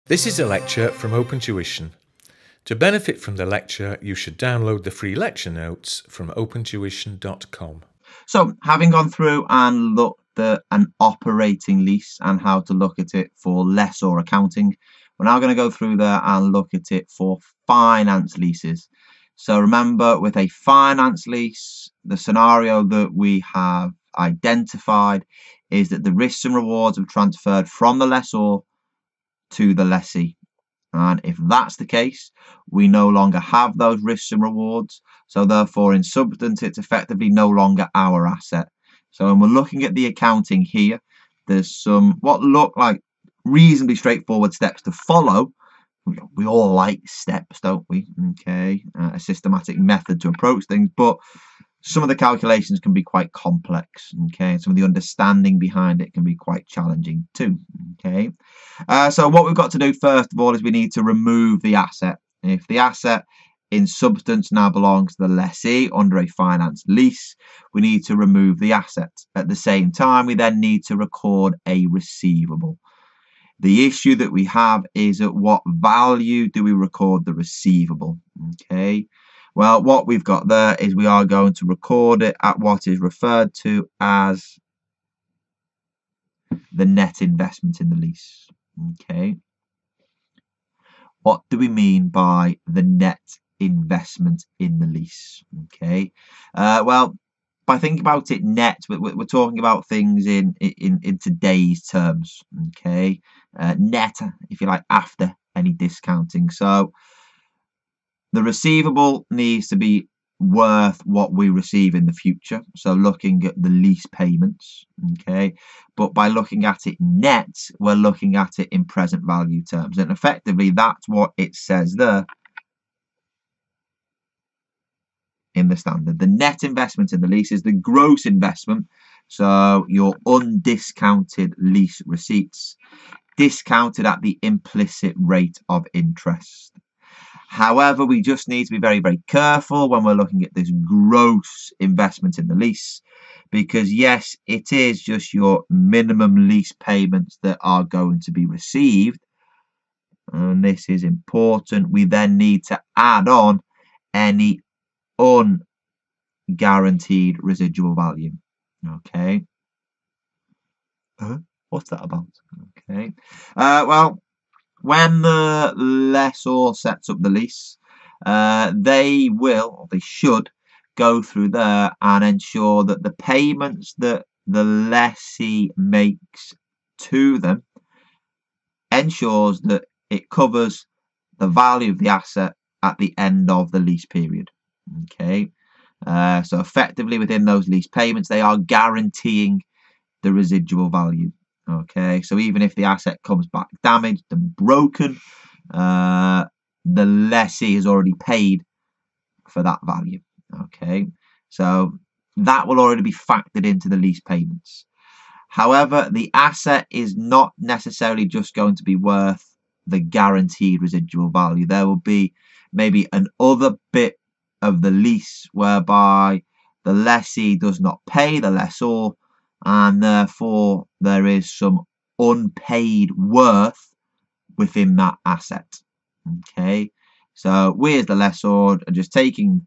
This is a lecture from Open Tuition. To benefit from the lecture, you should download the free lecture notes from opentuition.com. So, having gone through and looked at an operating lease and how to look at it for lessor accounting, we're now going to go through there and look at it for finance leases. So remember, with a finance lease, the scenario that we have identified is that the risks and rewards have transferred from the lessor to the lessee. And if that's the case, we no longer have those risks and rewards. So therefore, in substance, it's effectively no longer our asset. So when we're looking at the accounting here, there's some what look like reasonably straightforward steps to follow. We all like steps, don't we? Okay, a systematic method to approach things, but some of the calculations can be quite complex. Okay, and some of the understanding behind it can be quite challenging too. Okay, so what we've got to do first of all is we need to remove the asset. If the asset in substance now belongs to the lessee under a finance lease, we need to remove the asset. At the same time, we then need to record a receivable. The issue that we have is at what value do we record the receivable? Okay, well, what we've got there is we are going to record it at what is referred to as the net investment in the lease. Okay, what do we mean by the net investment in the lease? Okay, well, by thinking about it net, we're talking about things in today's terms. Okay, net, if you like, after any discounting. So the receivable needs to be worth what we receive in the future. So looking at the lease payments. Okay, but by looking at it net, we're looking at it in present value terms, and effectively that's what it says there in the standard. The net investment in the lease is the gross investment, so your undiscounted lease receipts, discounted at the implicit rate of interest. However, we just need to be very, very careful when we're looking at this gross investment in the lease, because yes, it is just your minimum lease payments that are going to be received, and this is important. We then need to add on any unguaranteed residual value. Okay, what's that about? Okay, well, when the lessor sets up the lease, they should go through there and ensure that the payments that the lessee makes to them ensures that it covers the value of the asset at the end of the lease period. Okay, so effectively within those lease payments, they are guaranteeing the residual value. Okay, so even if the asset comes back damaged and broken, the lessee has already paid for that value. Okay, so that will already be factored into the lease payments. However, the asset is not necessarily just going to be worth the guaranteed residual value. There will be maybe another bit of the lease whereby the lessee does not pay the lessor, and therefore there is some unpaid worth within that asset. Okay, so we as the lessor are just taking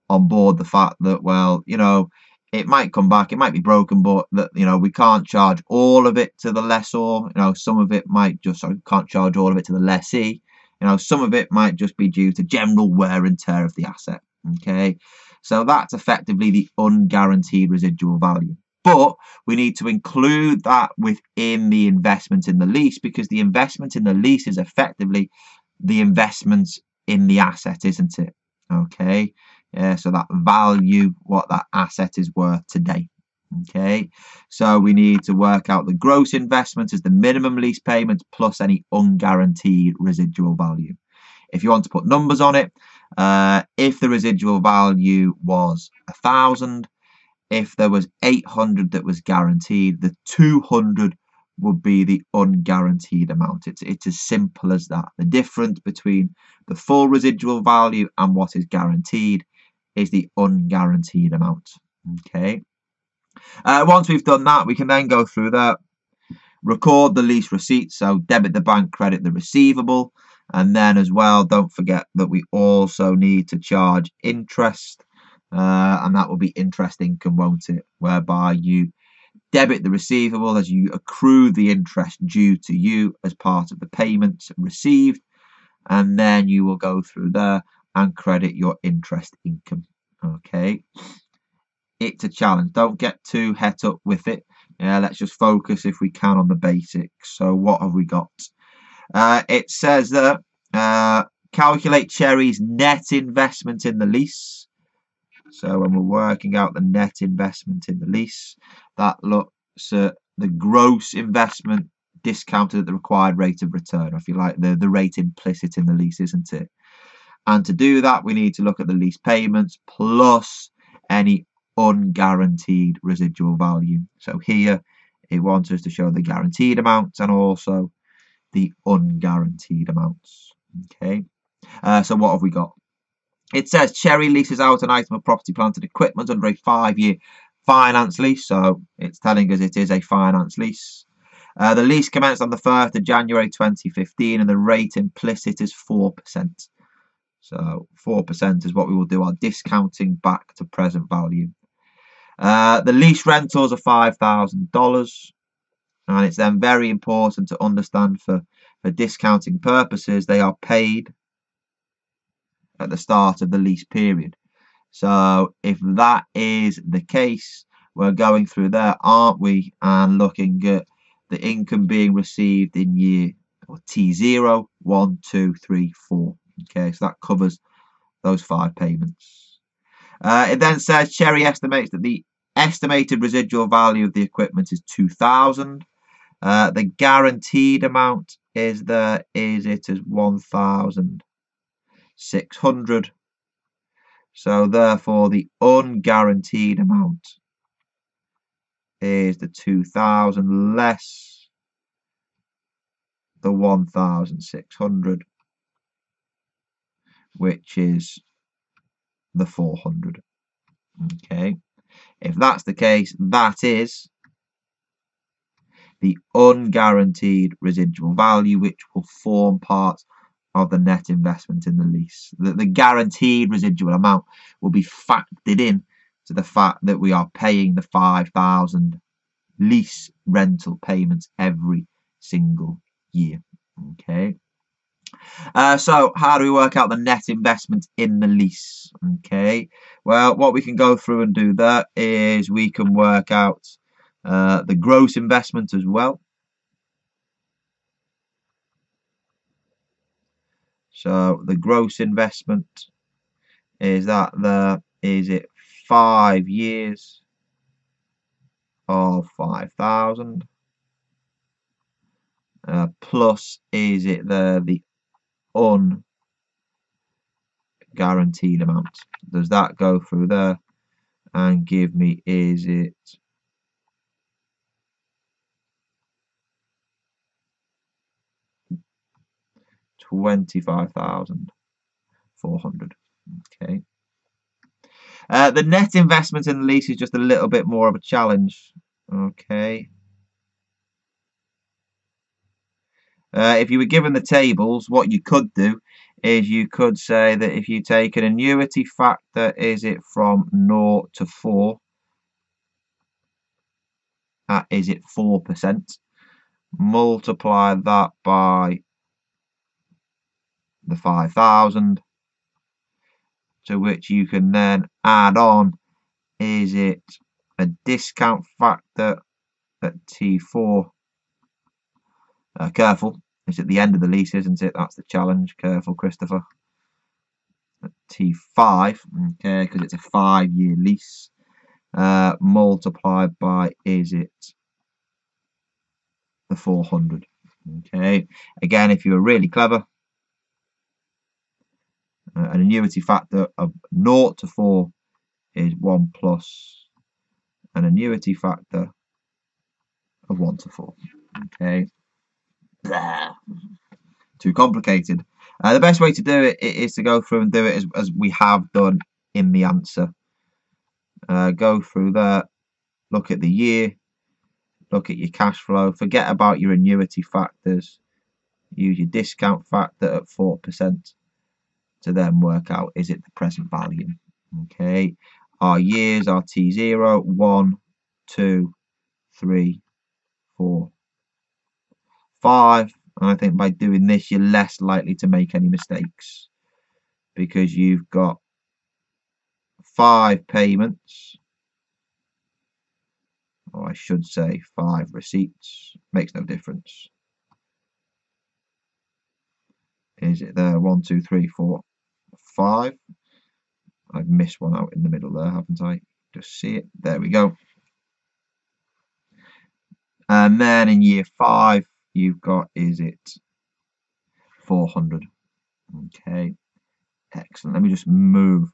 on board the fact that, well, you know, it might come back, it might be broken, but that, you know, we can't charge all of it to the lessor. You know, some of it might just, can't charge all of it to the lessee. You know, some of it might just be due to general wear and tear of the asset. Okay, so that's effectively the unguaranteed residual value. But we need to include that within the investment in the lease, because the investment in the lease is effectively the investment in the asset, isn't it? Okay, so that value, what that asset is worth today. Okay, so we need to work out the gross investment as the minimum lease payment plus any unguaranteed residual value. If you want to put numbers on it, if the residual value was 1,000, if there was 800 that was guaranteed, the 200 would be the unguaranteed amount. It's as simple as that. The difference between the full residual value and what is guaranteed is the unguaranteed amount. Okay. Once we've done that, we can then go through that Record the lease receipt, so debit the bank, credit the receivable. And then as well, don't forget that we also need to charge interest, and that will be interest income, won't it? Whereby you debit the receivable as you accrue the interest due to you as part of the payments received, and then you will go through there and credit your interest income. Okay, it's a challenge. Don't get too het up with it. Yeah, let's just focus if we can on the basics. So what have we got? It says that calculate Cherry's net investment in the lease. So when we're working out the net investment in the lease, that looks at the gross investment discounted at the required rate of return, or if you like, the rate implicit in the lease, isn't it? And to do that, we need to look at the lease payments plus any unguaranteed residual value. So here it wants us to show the guaranteed amounts and also the unguaranteed amounts. Okay, so what have we got? It says Cherry leases out an item of property, plant and equipment under a 5-year finance lease. So it's telling us it is a finance lease. The lease commenced on the 1st of January 2015 and the rate implicit is 4%. So 4% is what we will do our discounting back to present value. The lease rentals are $5,000. And it's then very important to understand for discounting purposes, they are paid at the start of the lease period. So if that is the case, we're going through there, aren't we? And looking at the income being received in year or T0, 1, 2, 3, 4. Okay, so that covers those 5 payments. It then says Cherry estimates that the estimated residual value of the equipment is $2,000. The guaranteed amount is there, is it as 1,600. So therefore the unguaranteed amount is the 2,000 less the 1,600, which is the 400. Okay, if that's the case, that is the unguaranteed residual value, which will form part of the net investment in the lease. The guaranteed residual amount will be factored in to the fact that we are paying the 5,000 lease rental payments every single year. Okay. So how do we work out the net investment in the lease? Okay. Well, what we can go through and do there is we can work out the gross investment as well. So the gross investment is that there is it 5 years of 5,000 plus is it there the unguaranteed amount. Does that go through there and give me, is it $25,400? Okay. The net investment in the lease is just a little bit more of a challenge. Okay. If you were given the tables, what you could do is you could say that if you take an annuity factor, is it from 0 to 4, is it 4%, multiply that by the 5,000, to which you can then add on, is it a discount factor at T4? Careful, it's at the end of the lease, isn't it? That's the challenge. Careful, Christopher. At T5, okay, because it's a 5-year lease, multiplied by, is it the 400? Okay, again, if you were really clever, an annuity factor of 0 to 4 is 1 plus an annuity factor of 1 to 4. Okay. Too complicated. The best way to do it is to go through and do it as we have done in the answer. Go through there, look at the year, look at your cash flow, forget about your annuity factors, use your discount factor at 4% to then work out, is it the present value? Okay, our years are T0, 1, 2, 3, 4, 5. And I think by doing this, you're less likely to make any mistakes because you've got 5 payments, or I should say 5 receipts. Makes no difference. Is it there? 1, 2, 3, 4, 5. I've missed one out in the middle there, haven't I? Just see it. There we go. And then in year 5, you've got, is it 400? Okay, excellent. Let me just move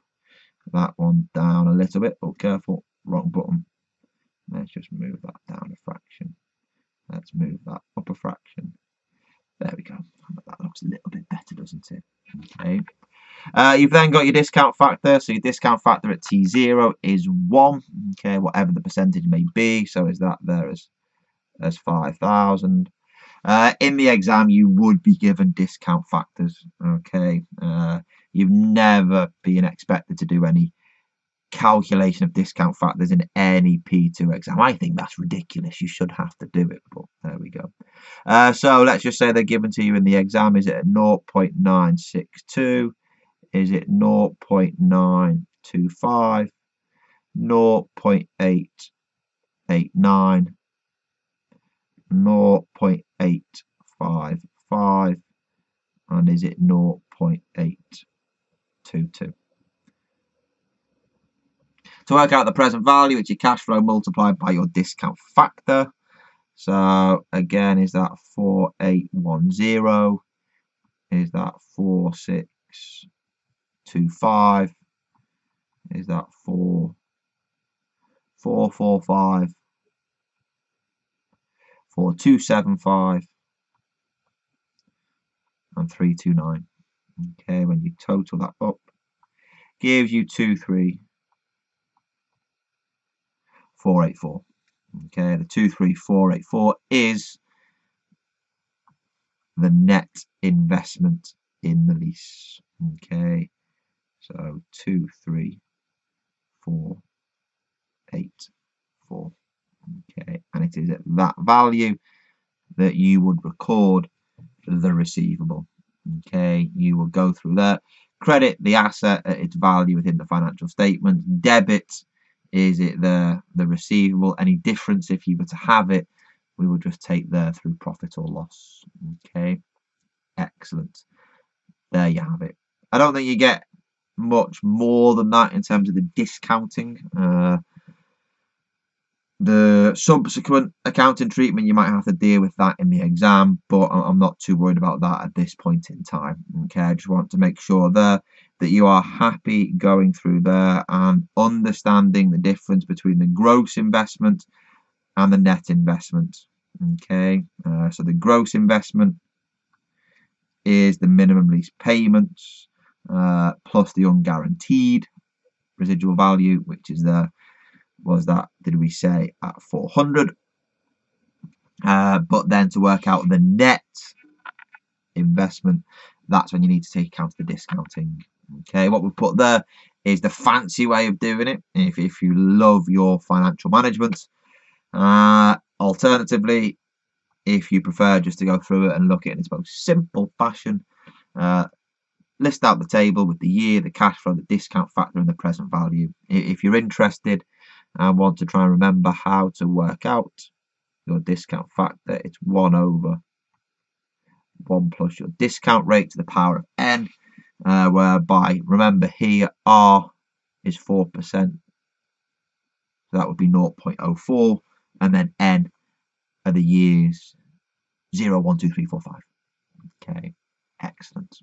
that one down a little bit. Oh, careful, wrong button. Let's just move that down a fraction. Let's move that up a fraction. There we go. That looks a little bit better, doesn't it? Okay. You've then got your discount factor. So your discount factor at T0 is 1. Okay, whatever the percentage may be. So is that there as 5,000? In the exam, you would be given discount factors. Okay. You've never been expected to do any calculation of discount factors in any P2 exam. I think that's ridiculous. You should have to do it, but there we go. So let's just say they're given to you in the exam. Is it at 0.962? Is it 0.925? 0.889? 0.855? And is it 0.822? To work out the present value, it's your cash flow multiplied by your discount factor. So again, is that 4810? Is that 4625? Is that 4445? 4275? And 329. Okay, when you total that up, gives you 23484. Okay, the 23484 is the net investment in the lease. Okay, so 23484. Okay, and it is at that value that you would record the receivable. Okay, you will go through that, credit the asset at its value within the financial statement, debit, is it the receivable, any difference if you were to have it, we will just take there through profit or loss. Okay, excellent. There you have it. I don't think you get much more than that in terms of the discounting. The subsequent accounting treatment, you might have to deal with that in the exam, but I'm not too worried about that at this point in time. Okay, I just want to make sure there that you are happy going through there and understanding the difference between the gross investment and the net investment. Okay, so the gross investment is the minimum lease payments plus the unguaranteed residual value, which is there. Was that, did we say, at 400? But then to work out the net investment, that's when you need to take account of the discounting. Okay, what we've put there is the fancy way of doing it if you love your financial management. Alternatively, if you prefer just to go through it and look at it in its most simple fashion, list out the table with the year, the cash flow, the discount factor, and the present value. If you're interested and want to try and remember how to work out your discount factor, it's 1 over 1 plus your discount rate to the power of n, whereby, remember here, r is 4%, so that would be 0.04, and then n are the years 0, 1, 2, 3, 4, 5. Okay, excellent.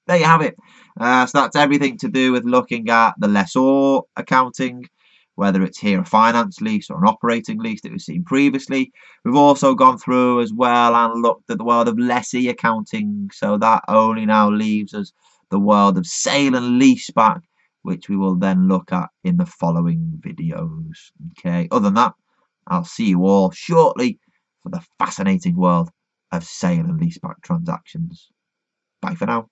There you have it. So that's everything to do with looking at the lessor accounting, whether it's here a finance lease or an operating lease that we've seen previously. We've also gone through as well and looked at the world of lessee accounting. So that only now leaves us the world of sale and lease back, which we will then look at in the following videos. Okay, other than that, I'll see you all shortly for the fascinating world of sale and leaseback transactions. Bye for now.